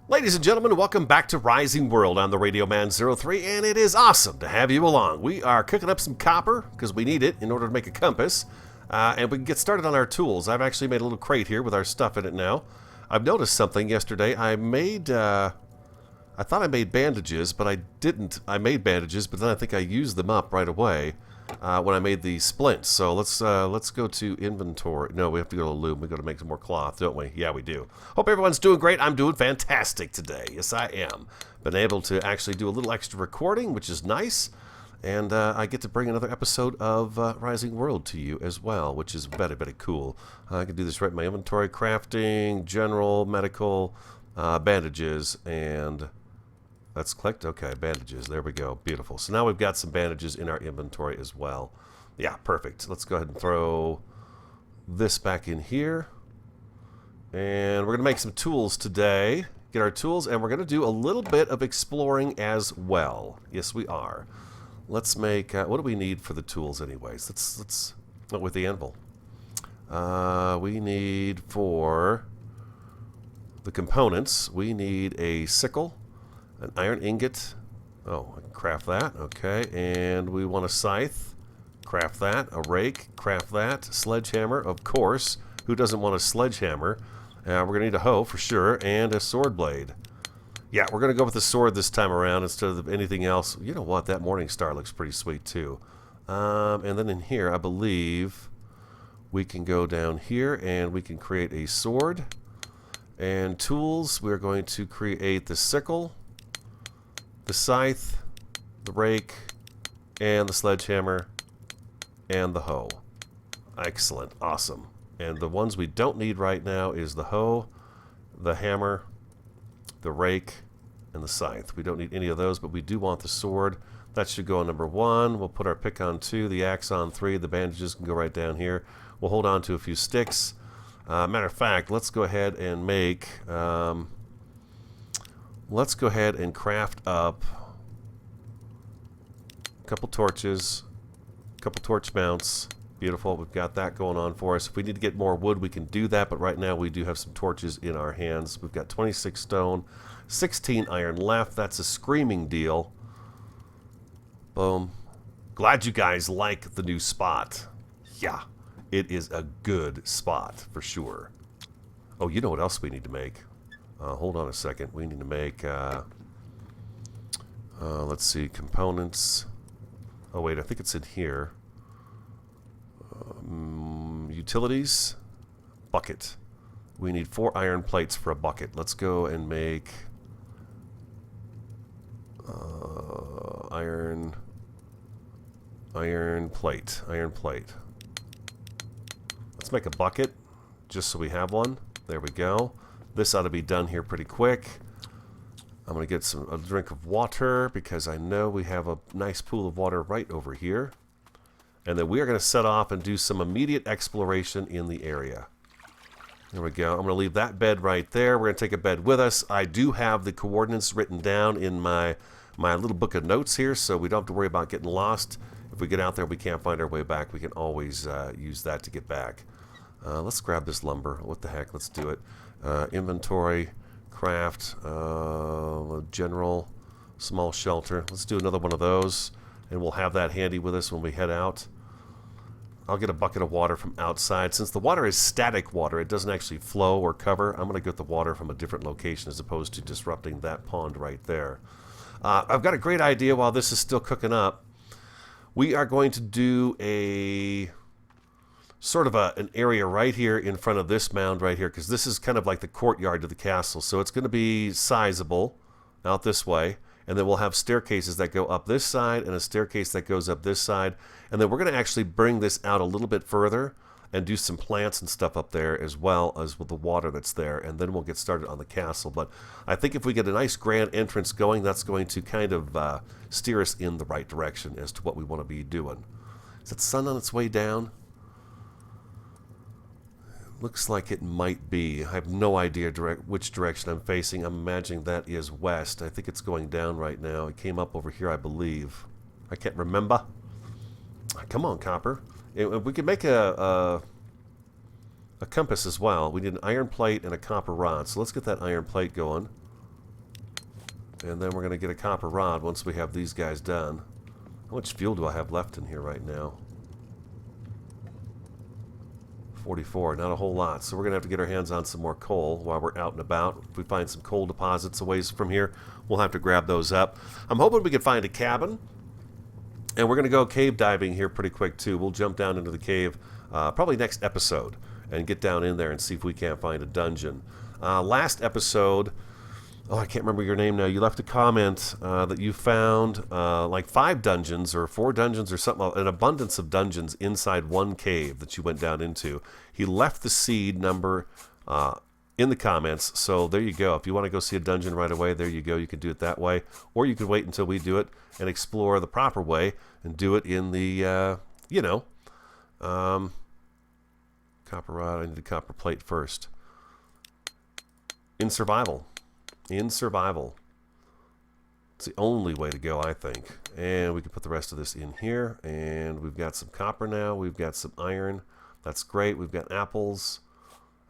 Ladies and gentlemen, welcome back to Rising World. I'm the Radio Man 03, and it is awesome to have you along. We are cooking up some copper, because we need it in order to make a compass, and we can get started on our tools. I've actually made a little crate here with our stuff in it now. I've noticed something yesterday. I thought I made bandages, but I didn't. I made bandages, but then I think I used them up right away when I made the splints. So let's go to inventory. No, we have to go to loom. We've got to make some more cloth, don't we? Yeah, we do. Hope everyone's doing great. I'm doing fantastic today. Yes, I am. Been able to actually do a little extra recording, which is nice. And I get to bring another episode of Rising World to you as well, which is very, very cool. I can do this right in my inventory. Crafting, general, medical, bandages, and... That's clicked. Okay, bandages. There we go. Beautiful. So now we've got some bandages in our inventory as well. Yeah, perfect. Let's go ahead and throw this back in here. And we're going to make some tools today. Get our tools, and we're going to do a little bit of exploring as well. Yes, we are. Let's make... what do we need for the tools anyways? Let's with the anvil. We need for the components, we need a sickle. An iron ingot. Oh, I can craft that. Okay. And we want a scythe. Craft that. A rake. Craft that. Sledgehammer, of course. Who doesn't want a sledgehammer? We're going to need a hoe for sure. And a sword blade. Yeah, we're going to go with the sword this time around instead of anything else. You know what? That morning star looks pretty sweet too. And then in here, I believe we can go down here and we can create a sword. And tools, we're going to create the sickle, the scythe, the rake, and the sledgehammer, and the hoe. Excellent. Awesome. And the ones we don't need right now is the hoe, the hammer, the rake, and the scythe. We don't need any of those, but we do want the sword. That should go on number 1. We'll put our pick on 2, the axe on 3. The bandages can go right down here. We'll hold on to a few sticks. Matter of fact, let's go ahead and make... let's go ahead and craft up a couple torches, a couple torch mounts. Beautiful. We've got that going on for us. If we need to get more wood, we can do that, but right now we do have some torches in our hands. We've got 26 stone, 16 iron left. That's a screaming deal. Boom. Glad you guys like the new spot. Yeah, it is a good spot for sure. Oh, you know what else we need to make? Hold on a second. We need to make, let's see, components. Oh, wait, I think it's in here. Utilities, bucket. We need 4 iron plates for a bucket. Let's go and make iron plate. Let's make a bucket just so we have one. There we go. This ought to be done here pretty quick. I'm going to get a drink of water because I know we have a nice pool of water right over here. And then we are going to set off and do some immediate exploration in the area. There we go. I'm going to leave that bed right there. We're going to take a bed with us. I do have the coordinates written down in my little book of notes here, so we don't have to worry about getting lost. If we get out there we can't find our way back, we can always use that to get back. Let's grab this lumber. What the heck? Let's do it. Inventory, craft, general, small shelter. Let's do another one of those, and we'll have that handy with us when we head out. I'll get a bucket of water from outside. Since the water is static water, it doesn't actually flow or cover, I'm going to get the water from a different location as opposed to disrupting that pond right there. I've got a great idea while this is still cooking up. We are going to do a... sort of an area right here in front of this mound right here, because this is kind of like the courtyard to the castle, so it's going to be sizable out this way, and then we'll have staircases that go up this side and a staircase that goes up this side, and then we're going to actually bring this out a little bit further and do some plants and stuff up there as well as with the water that's there, and then we'll get started on the castle. But I think if we get a nice grand entrance going, that's going to kind of steer us in the right direction as to what we want to be doing. Is that sun on its way down? Looks like it might be. I have no idea which direction I'm facing. I'm imagining that is west. I think it's going down right now. It came up over here, I believe. I can't remember. Come on, copper. We could make a compass as well. We need an iron plate and a copper rod. So let's get that iron plate going. And then we're going to get a copper rod once we have these guys done. How much fuel do I have left in here right now? 44, not a whole lot. So we're going to have to get our hands on some more coal while we're out and about. If we find some coal deposits away from here, we'll have to grab those up. I'm hoping we can find a cabin. And we're going to go cave diving here pretty quick, too. We'll jump down into the cave probably next episode and get down in there and see if we can't find a dungeon. Last episode... Oh, I can't remember your name now. You left a comment that you found like 5 dungeons or 4 dungeons or something, an abundance of dungeons inside one cave that you went down into. He left the seed number in the comments, so there you go. If you want to go see a dungeon right away, there you go. You can do it that way, or you could wait until we do it and explore the proper way and do it in the, copper rod. I need a copper plate first. In survival. In survival. It's the only way to go, I think. And we can put the rest of this in here. And we've got some copper now. We've got some iron. That's great. We've got apples.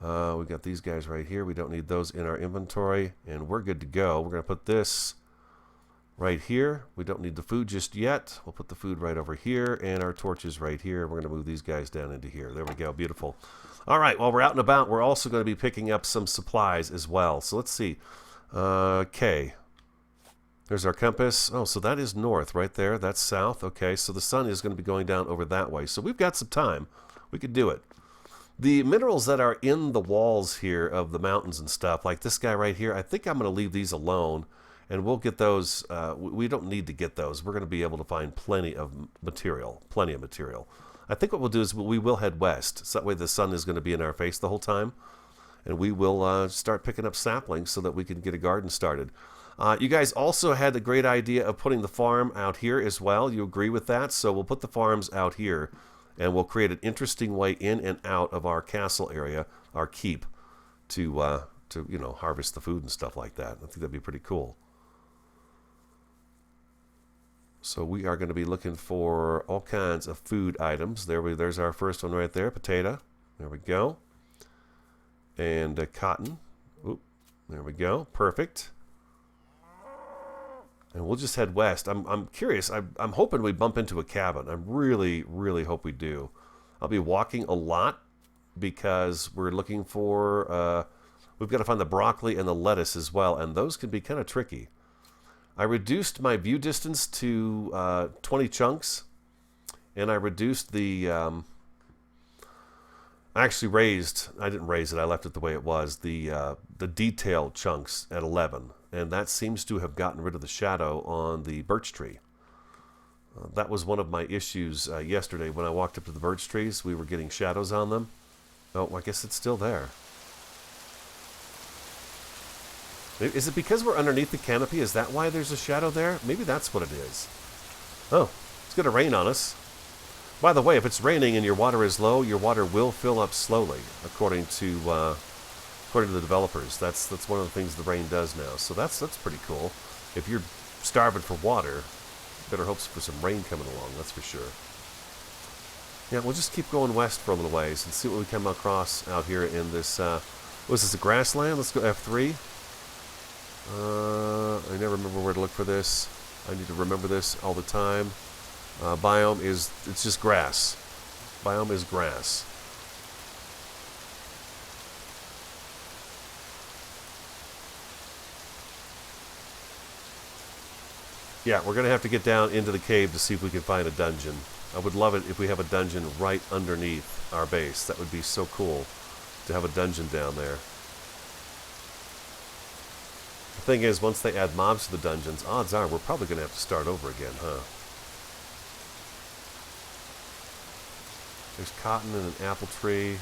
We've got these guys right here. We don't need those in our inventory. And we're good to go. We're going to put this right here. We don't need the food just yet. We'll put the food right over here. And our torches right here. We're going to move these guys down into here. There we go. Beautiful. All right. While we're out and about, we're also going to be picking up some supplies as well. So let's see. Okay, there's our compass. Oh, so that is north right there. That's south. Okay, so the sun is going to be going down over that way. So we've got some time. We could do it. The minerals that are in the walls here of the mountains and stuff, like this guy right here, I think I'm going to leave these alone, and we'll get those. We don't need to get those. We're going to be able to find plenty of material. I think what we'll do is we will head west. So that way the sun is going to be in our face the whole time. And we will start picking up saplings so that we can get a garden started. You guys also had a great idea of putting the farm out here as well. You agree with that? So we'll put the farms out here, and we'll create an interesting way in and out of our castle area, our keep, to harvest the food and stuff like that. I think that'd be pretty cool. So we are going to be looking for all kinds of food items. There's our first one right there, potato. There we go. And cotton. Oop, there we go. Perfect. And we'll just head west. I'm curious. I'm hoping we bump into a cabin. I really, really hope we do. I'll be walking a lot because we're looking for... we've got to find the broccoli and the lettuce as well, and those can be kind of tricky. I reduced my view distance to 20 chunks, and I reduced the... I didn't raise it, I left it the way it was, the detail chunks at 11, and that seems to have gotten rid of the shadow on the birch tree. That was one of my issues yesterday when I walked up to the birch trees. We were getting shadows on them. Oh, I guess it's still there. Is it because we're underneath the canopy? Is that why there's a shadow there? Maybe that's what it is. Oh, it's going to rain on us. By the way, if it's raining and your water is low, your water will fill up slowly, according to the developers. That's one of the things the rain does now. So that's pretty cool. If you're starving for water, better hopes for some rain coming along. That's for sure. Yeah, we'll just keep going west for a little ways and see what we come across out here in this. Was this a grassland? Let's go F3. I never remember where to look for this. I need to remember this all the time. Biome is, it's just grass. Biome is grass. Yeah, we're going to have to get down into the cave to see if we can find a dungeon. I would love it if we have a dungeon right underneath our base. That would be so cool to have a dungeon down there. The thing is, once they add mobs to the dungeons, odds are we're probably going to have to start over again, huh? There's cotton and an apple tree.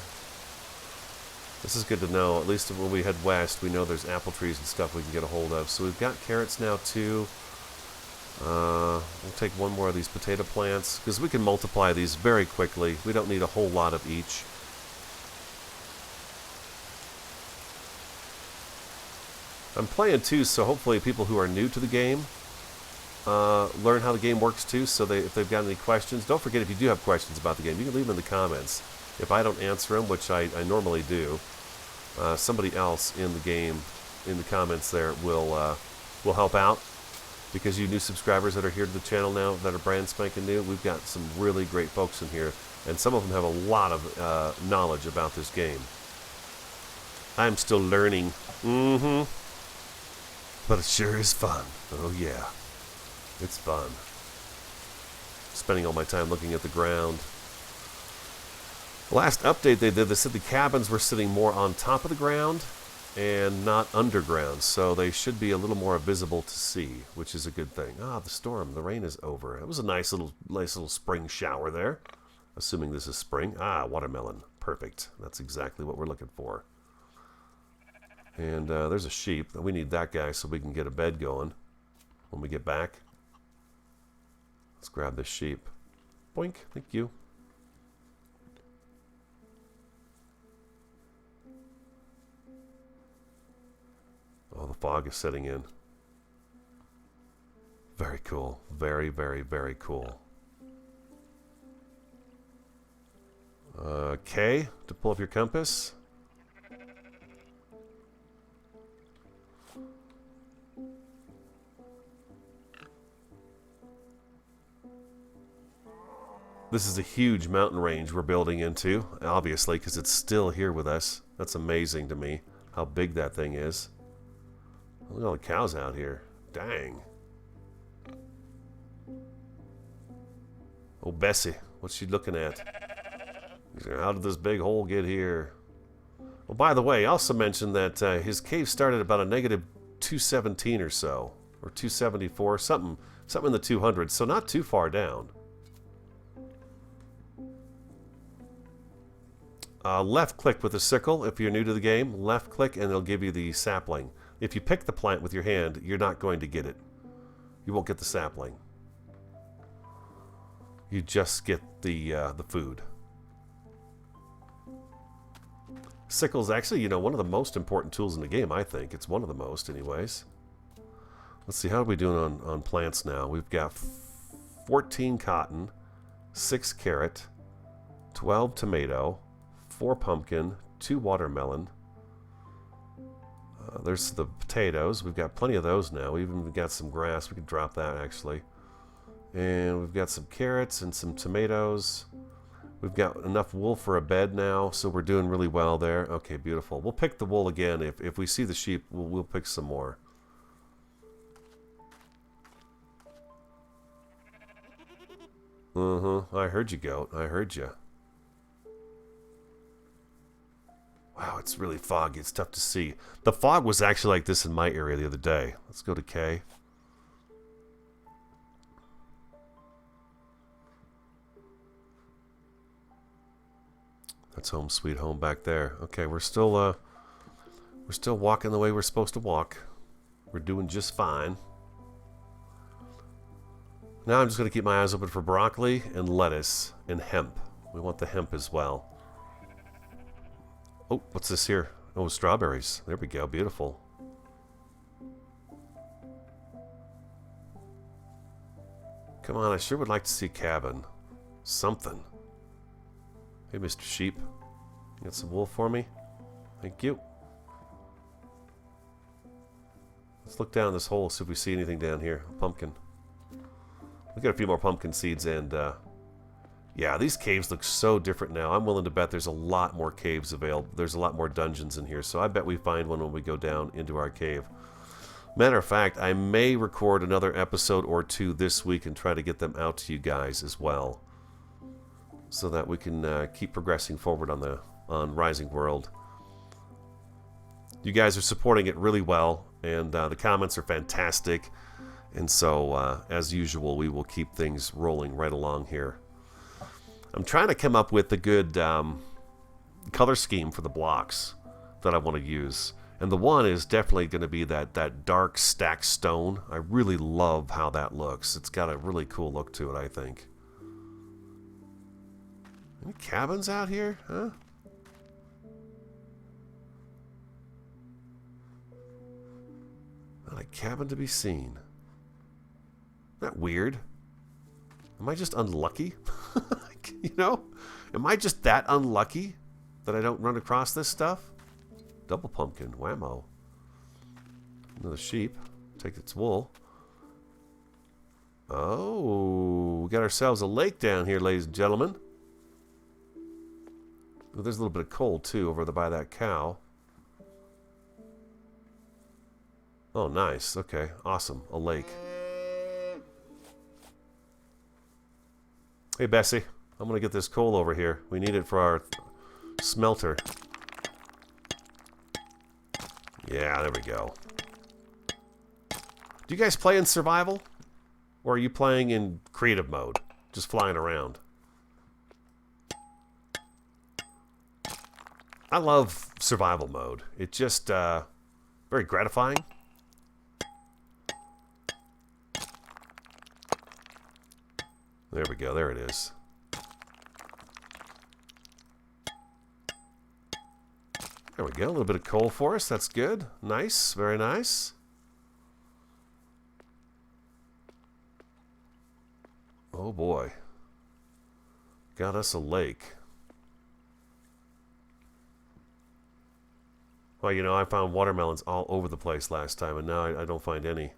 This is good to know. At least when we head west, we know there's apple trees and stuff we can get a hold of. So we've got carrots now, too. We'll take one more of these potato plants, because we can multiply these very quickly. We don't need a whole lot of each. I'm playing too, so hopefully people who are new to the game learn how the game works too, so if they've got any questions, don't forget, if you do have questions about the game, you can leave them in the comments. If I don't answer them, which I normally do, somebody else in the game, in the comments there, will will help out. Because you new subscribers that are here to the channel now that are brand spanking new, we've got some really great folks in here. And some of them have a lot of knowledge about this game. I'm still learning. But it sure is fun. Oh yeah. It's fun. Spending all my time looking at the ground. The last update they did, they said the cabins were sitting more on top of the ground and not underground, so they should be a little more visible to see, which is a good thing. Ah, the storm, the rain is over. It was a nice little spring shower there. Assuming this is spring. Ah, watermelon. Perfect. That's exactly what we're looking for. And there's a sheep. We need that guy so we can get a bed going when we get back. Let's grab this sheep. Boink. Thank you. Oh, the fog is setting in. Very cool. Very, very, very cool. K to pull up your compass. This is a huge mountain range we're building into, obviously, because it's still here with us. That's amazing to me, how big that thing is. Look at all the cows out here. Dang. Oh, Bessie. What's she looking at? How did this big hole get here? Well, by the way, I also mentioned that his cave started about a negative 217 or so. Or 274. Something in the 200s. So not too far down. Left click with the sickle if you're new to the game. Left click and it'll give you the sapling. If you pick the plant with your hand, you're not going to get it. You won't get the sapling. You just get the food. Sickle's actually, you know, one of the most important tools in the game, I think. It's one of the most, anyways. Let's see, how are we doing on plants now? We've got 14 cotton, 6 carrot, 12 tomato, 4 pumpkin, 2 watermelon. There's the potatoes. We've got plenty of those now. We've even got some grass. We could drop that, actually. And we've got some carrots and some tomatoes. We've got enough wool for a bed now, so we're doing really well there. Okay, beautiful. We'll pick the wool again. If we see the sheep, we'll pick some more. I heard you, goat. I heard you. Wow, it's really foggy. It's tough to see. The fog was actually like this in my area the other day. Let's go to K. That's home sweet home back there. Okay, we're still walking the way we're supposed to walk. We're doing just fine. Now I'm just going to keep my eyes open for broccoli and lettuce and hemp. We want the hemp as well. Oh, what's this here? Oh, strawberries. There we go. Beautiful. Come on, I sure would like to see a cabin. Something. Hey, Mr. Sheep. You got some wool for me? Thank you. Let's look down this hole, see if we see anything down here. A pumpkin. We got a few more pumpkin seeds and yeah, these caves look so different now. I'm willing to bet there's a lot more caves available. There's a lot more dungeons in here, so I bet we find one when we go down into our cave. Matter of fact, I may record another episode or two this week and try to get them out to you guys as well, so that we can keep progressing forward on Rising World. You guys are supporting it really well, and the comments are fantastic. And so, as usual, we will keep things rolling right along here. I'm trying to come up with a good color scheme for the blocks that I want to use. And the one is definitely going to be that dark stacked stone. I really love how that looks. It's got a really cool look to it, I think. Any cabins out here? Huh? Not a cabin to be seen. Isn't that weird? Am I just unlucky? You know? Am I just that unlucky that I don't run across this stuff? Double pumpkin. Whammo. Another sheep. Take its wool. Oh, we got ourselves a lake down here, ladies and gentlemen. Oh, there's a little bit of coal, too, over there by that cow. Oh, nice. Okay, awesome. A lake. Hey, Bessie. I'm going to get this coal over here. We need it for our smelter. Yeah, there we go. Do you guys play in survival? Or are you playing in creative mode? Just flying around? I love survival mode. It's just very gratifying. There we go. There it is. There we go. A little bit of coal for us. That's good. Nice. Very nice. Oh boy. Got us a lake. Well, you know, I found watermelons all over the place last time, and now I don't find any.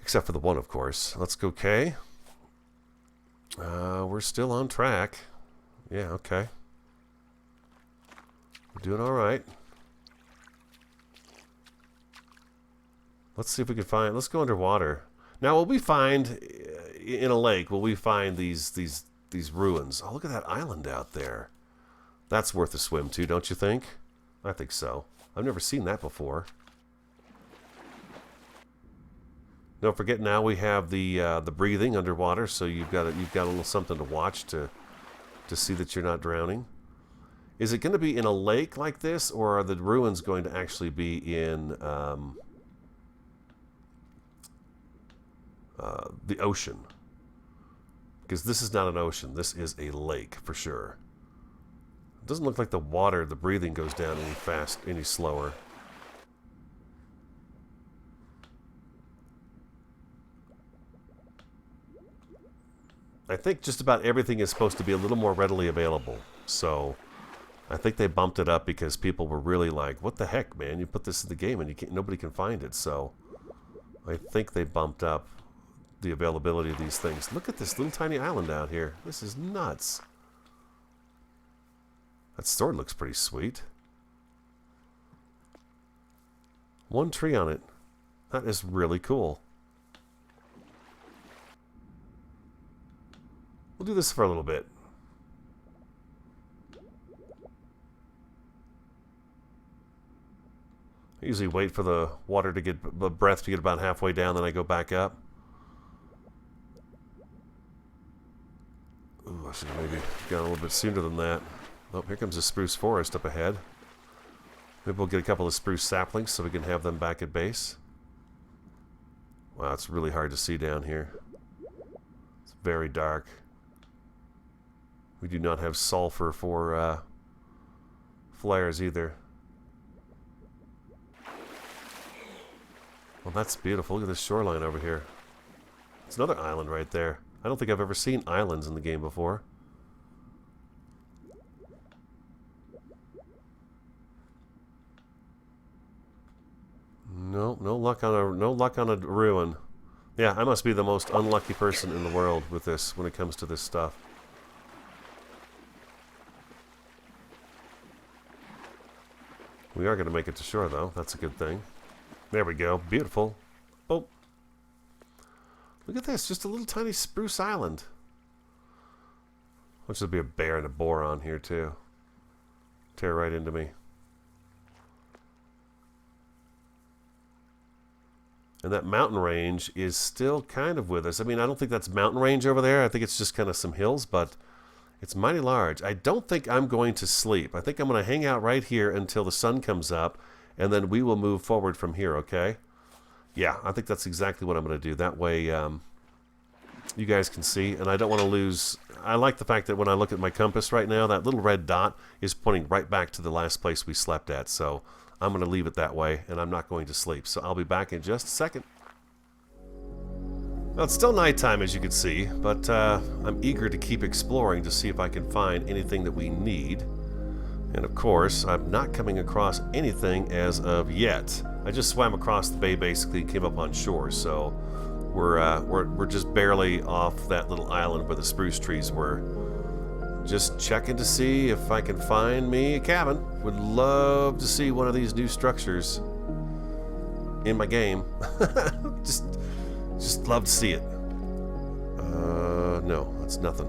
Except for the one, of course. Let's go K. We're still on track. Yeah, okay. We're doing all right. Let's see if we can find... Let's go underwater. Now, will we find... In a lake, will we find these ruins? Oh, look at that island out there. That's worth a swim to, don't you think? I think so. I've never seen that before. Don't forget, now we have the breathing underwater, so you've got a little something to watch to see that you're not drowning. Is it going to be in a lake like this, or are the ruins going to actually be in the ocean? Because this is not an ocean. This is a lake for sure. It doesn't look like the water, the breathing goes down any slower. I think just about everything is supposed to be a little more readily available. So I think they bumped it up because people were really like, what the heck, man? You put this in the game and nobody can find it. So I think they bumped up the availability of these things. Look at this little tiny island out here. This is nuts. That sword looks pretty sweet. One tree on it. That is really cool. We'll do this for a little bit. I usually wait for the water to get, the breath to get about halfway down, then I go back up. Ooh, I should have maybe gone a little bit sooner than that. Oh, here comes a spruce forest up ahead. Maybe we'll get a couple of spruce saplings so we can have them back at base. Wow, it's really hard to see down here. It's very dark. We do not have sulfur for flares either. Well, that's beautiful. Look at this shoreline over here. It's another island right there. I don't think I've ever seen islands in the game before. No luck on a ruin. Yeah, I must be the most unlucky person in the world with this when it comes to this stuff. We are going to make it to shore, though. That's a good thing. There we go. Beautiful. Oh. Look at this. Just a little tiny spruce island. Which will be a bear and a boar on here, too. Tear right into me. And that mountain range is still kind of with us. I mean, I don't think that's mountain range over there. I think it's just kind of some hills, but it's mighty large. I don't think I'm going to sleep. I think I'm going to hang out right here until the sun comes up, and then we will move forward from here, okay? Yeah, I think that's exactly what I'm going to do. That way you guys can see, and I don't want to lose... I like the fact that when I look at my compass right now, that little red dot is pointing right back to the last place we slept at, so I'm going to leave it that way, and I'm not going to sleep. So I'll be back in just a second. Well, it's still nighttime, as you can see, but I'm eager to keep exploring to see if I can find anything that we need. And of course, I'm not coming across anything as of yet. I just swam across the bay basically and came up on shore, so we're just barely off that little island where the spruce trees were. Just checking to see if I can find me a cabin. Would love to see one of these new structures in my game. just love to see it. No, that's nothing.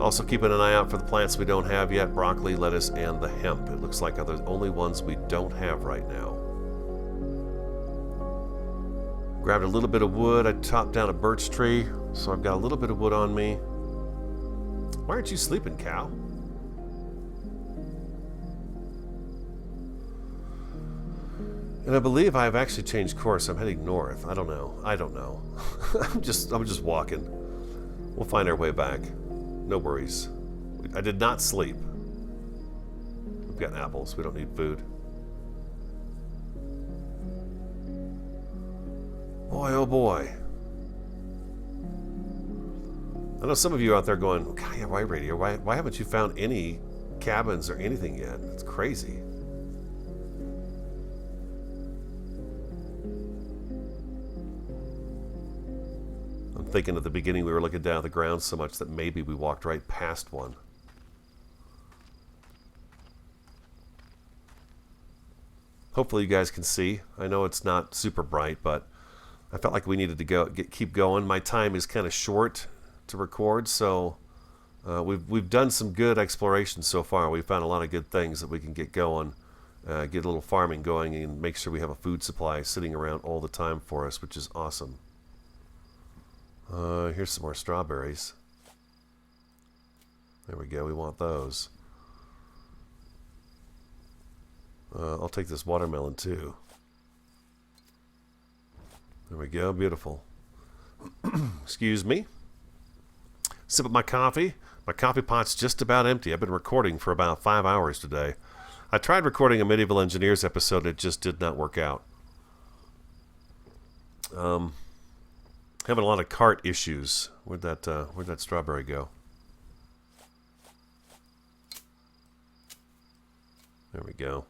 Also keeping an eye out for the plants we don't have yet, broccoli, lettuce, and the hemp. It looks like are the only ones we don't have right now. Grabbed a little bit of wood. I chopped down a birch tree, so I've got a little bit of wood on me. Why aren't you sleeping, cow? And I believe I've actually changed course. I'm heading north. I don't know. I'm just walking. We'll find our way back. No worries. I did not sleep. We've got apples. We don't need food. Boy, oh boy. I know some of you out there going, God, yeah, why radio? Why haven't you found any cabins or anything yet? It's crazy. I'm thinking at the beginning we were looking down at the ground so much that maybe we walked right past one. Hopefully you guys can see. I know it's not super bright, but I felt like we needed to keep going. My time is kind of short to record, so we've done some good exploration so far. We've found a lot of good things that we can get going, get a little farming going, and make sure we have a food supply sitting around all the time for us, which is awesome. Here's some more strawberries. There we go. We want those. I'll take this watermelon too. There we go. Beautiful. Excuse me. Sip of my coffee. My coffee pot's just about empty. I've been recording for about 5 hours today. I tried recording a Medieval Engineers episode. It just did not work out. Having a lot of cart issues. Where'd that strawberry go? There we go.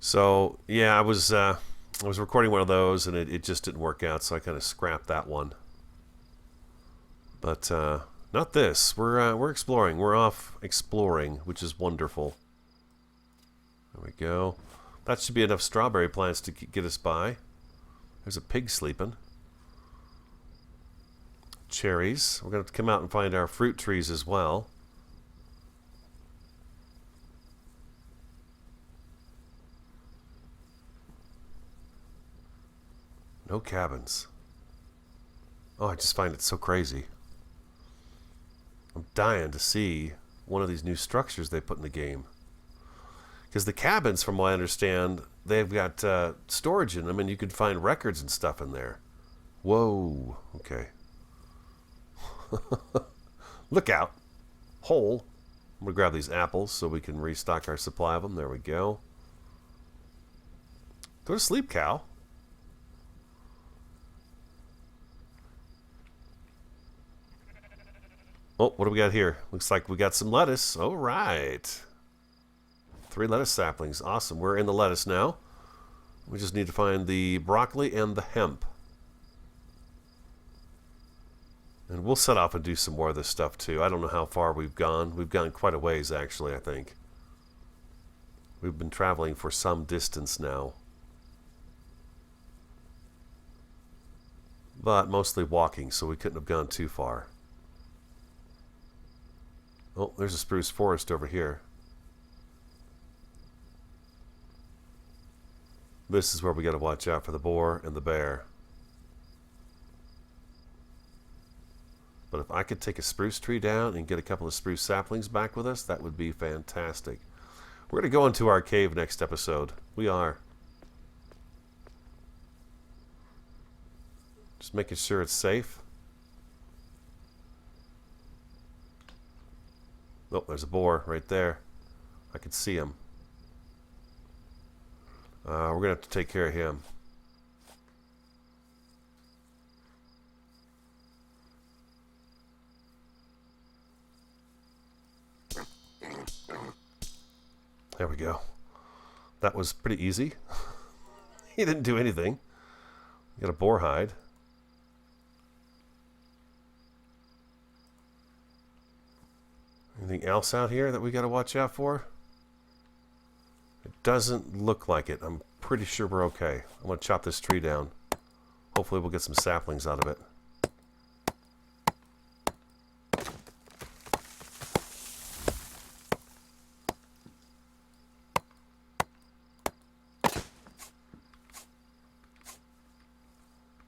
So yeah, I was recording one of those and it just didn't work out, so I kind of scrapped that one. But not this. We're exploring. We're off exploring, which is wonderful. There we go. That should be enough strawberry plants to get us by. There's a pig sleeping. Cherries. We're going to come out and find our fruit trees as well. No cabins. Oh, I just find it so crazy. I'm dying to see one of these new structures they put in the game. Because the cabins, from what I understand, they've got storage in them, and you can find records and stuff in there. Whoa. Okay. Look out. Hole. I'm going to grab these apples so we can restock our supply of them. There we go. Go to sleep, cow. Oh, what do we got here? Looks like we got some lettuce. All right. 3 lettuce saplings. Awesome. We're in the lettuce now. We just need to find the broccoli and the hemp. And we'll set off and do some more of this stuff too. I don't know how far we've gone. We've gone quite a ways, actually, I think. We've been traveling for some distance now. But mostly walking, so we couldn't have gone too far. Oh, there's a spruce forest over here. This is where we got to watch out for the boar and the bear. But if I could take a spruce tree down and get a couple of spruce saplings back with us, that would be fantastic. We're going to go into our cave next episode. We are. Just making sure it's safe. Oh, there's a boar right there. I can see him. We're going to have to take care of him. There we go. That was pretty easy. He didn't do anything. Got a boar hide. Anything else out here that we got to watch out for? It doesn't look like it. I'm pretty sure we're okay. I'm going to chop this tree down. Hopefully we'll get some saplings out of it.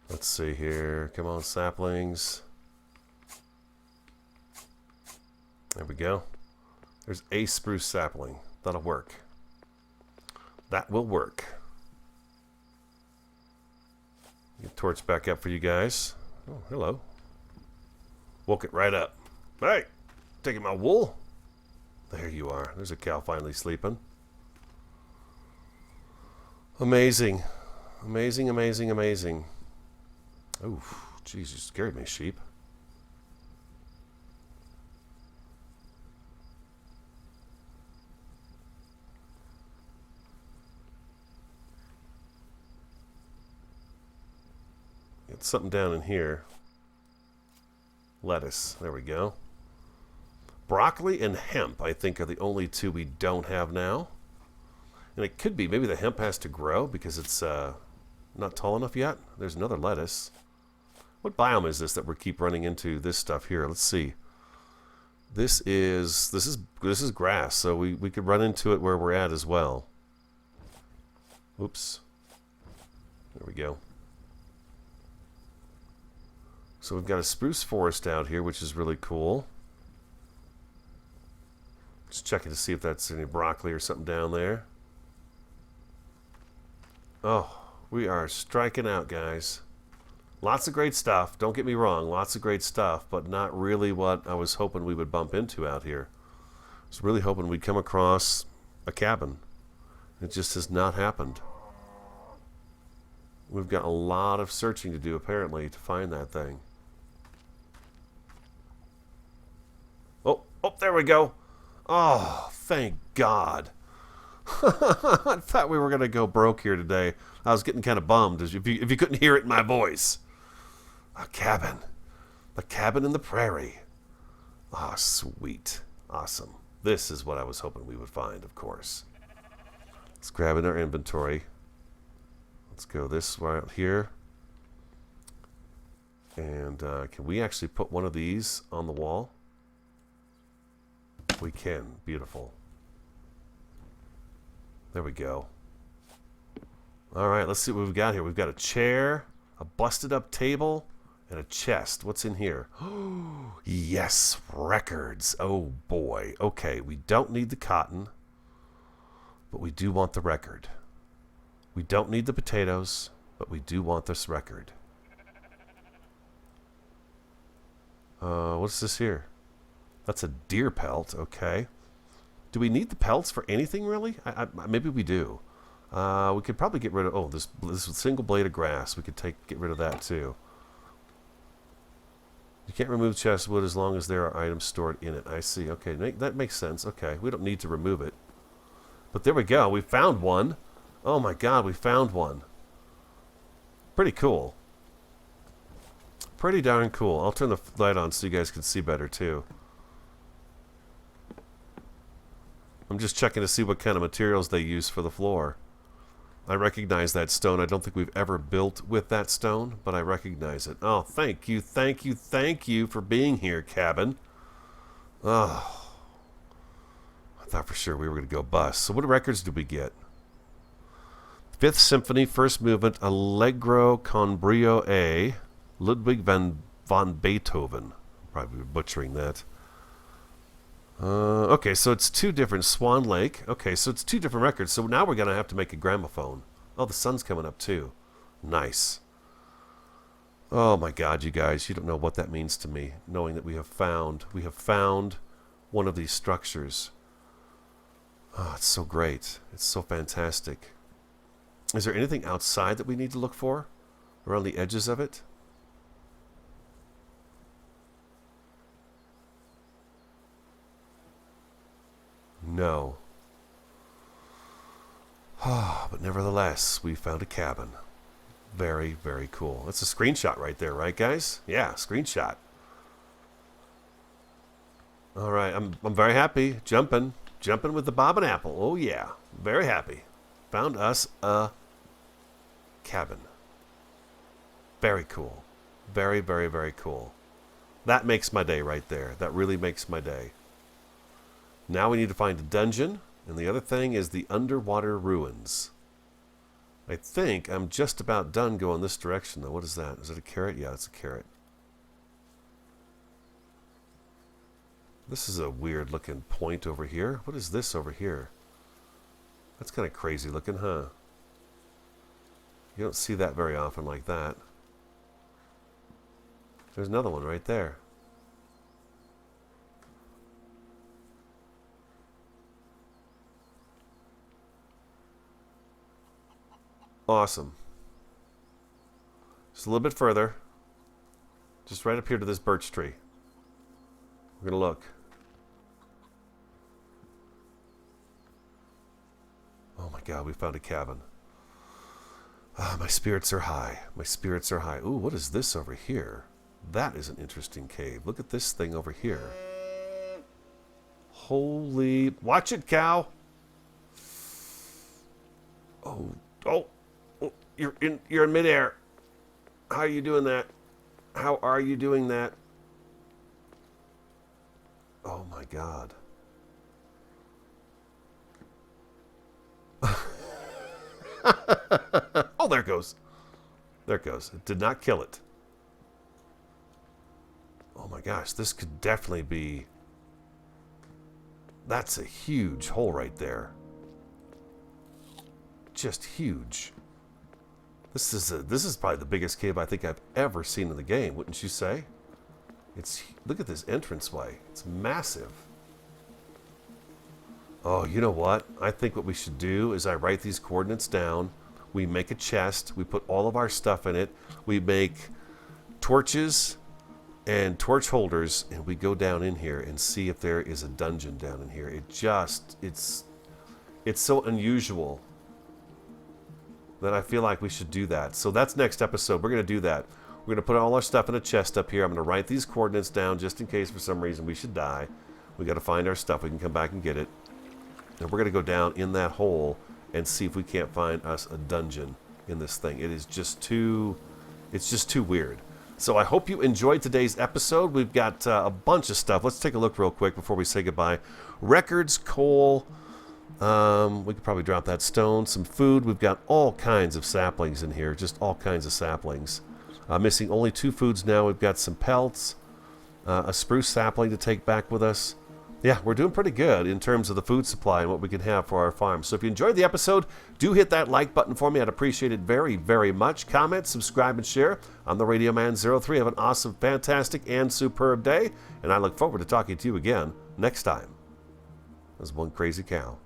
Let's see here. Come on, saplings. There we go. There's a spruce sapling. That'll work. That will work. Get torch back up for you guys. Oh, hello. Woke it right up. Hey, taking my wool. There you are. There's a cow finally sleeping. Amazing. Amazing, amazing, amazing. Oh, jeez, you scared me, sheep. Get something down in here. Lettuce. There we go. Broccoli and hemp, I think, are the only two we don't have now. And it could be, maybe the hemp has to grow because it's not tall enough yet. There's another lettuce. What biome is this that we keep running into this stuff here? Let's see. This is grass, so we could run into it where we're at as well. Oops. There we go. So we've got a spruce forest out here, which is really cool. Just checking to see if that's any broccoli or something down there. Oh, we are striking out, guys. Lots of great stuff. Don't get me wrong. Lots of great stuff, but not really what I was hoping we would bump into out here. I was really hoping we'd come across a cabin. It just has not happened. We've got a lot of searching to do, apparently, to find that thing. Oh, there we go. Oh, thank God. I thought we were going to go broke here today. I was getting kind of bummed if you couldn't hear it in my voice. A cabin. The cabin in the prairie. Ah, oh, sweet. Awesome. This is what I was hoping we would find, of course. Let's grab in our inventory. Let's go this right here. And can we actually put one of these on the wall? We can. Beautiful. There we go. All right, let's see what we've got here. We've got a chair, a busted up table, and a chest. What's in here? Yes, records. Oh, boy. Okay, we don't need the cotton, but we do want the record. We don't need the potatoes, but we do want this record. What's this here? That's a deer pelt. Okay. Do we need the pelts for anything, really? Maybe we do. We could probably get rid of... Oh, this single blade of grass. We could get rid of that, too. You can't remove chest wood as long as there are items stored in it. I see. Okay, that makes sense. Okay, we don't need to remove it. But there we go. We found one. Oh, my God, we found one. Pretty cool. Pretty darn cool. I'll turn the light on so you guys can see better, too. I'm just checking to see what kind of materials they use for the floor. I recognize that stone. I don't think we've ever built with that stone, but I recognize it. Oh, thank you, thank you, thank you for being here, cabin. Oh, I thought for sure we were going to go bust. So what records did we get? Fifth Symphony, First Movement, Allegro con Brio A, Ludwig van Beethoven. Probably butchering that. Okay, so it's two different Swan Lake. Okay, so it's two different records. So now we're going to have to make a gramophone. Oh, the sun's coming up too. Nice. Oh my God, you guys, you don't know what that means to me, knowing that we have found one of these structures. Oh, it's so great. It's so fantastic. Is there anything outside that we need to look for? Around the edges of it? No. But nevertheless, we found a cabin. Very, very cool. That's a screenshot right there, right, guys? Yeah, screenshot. All right, I'm very happy. Jumping with the bob and apple. Oh, yeah. Very happy. Found us a cabin. Very cool. Very, very, very cool. That makes my day right there. That really makes my day. Now we need to find a dungeon, and the other thing is the underwater ruins. I think I'm just about done going this direction, though. What is that? Is it a carrot? Yeah, it's a carrot. This is a weird-looking point over here. What is this over here? That's kind of crazy looking, huh? You don't see that very often like that. There's another one right there. Awesome. Just a little bit further. Just right up here to this birch tree. We're going to look. Oh my God, we found a cabin. Ah, my spirits are high. My spirits are high. Ooh, what is this over here? That is an interesting cave. Look at this thing over here. Holy... Watch it, cow! Oh, oh! You're in midair. How are you doing that? How are you doing that? Oh my God. Oh, there it goes. There it goes. It did not kill it. Oh my gosh, this could definitely be... That's a huge hole right there. Just huge. This is probably the biggest cave I think I've ever seen in the game, wouldn't you say? Look at this entranceway. It's massive. Oh, you know what? I think what we should do is I write these coordinates down. We make a chest. We put all of our stuff in it. We make torches and torch holders, and we go down in here and see if there is a dungeon down in here. It's so unusual that I feel like we should do that. So that's next episode. We're going to do that. We're going to put all our stuff in a chest up here. I'm going to write these coordinates down just in case for some reason we should die. We got to find our stuff. We can come back and get it. And we're going to go down in that hole and see if we can't find us a dungeon in this thing. It's just too weird. So I hope you enjoyed today's episode. We've got a bunch of stuff. Let's take a look real quick before we say goodbye. Records, coal. We could probably drop that stone. Some food. We've got all kinds of saplings in here. Just all kinds of saplings. Missing only 2 foods now. We've got some pelts. A spruce sapling to take back with us. Yeah, we're doing pretty good in terms of the food supply and what we can have for our farm. So if you enjoyed the episode, do hit that like button for me. I'd appreciate it very, very much. Comment, subscribe, and share. I'm the Radio Man 03. Have an awesome, fantastic, and superb day. And I look forward to talking to you again next time. There's one crazy cow.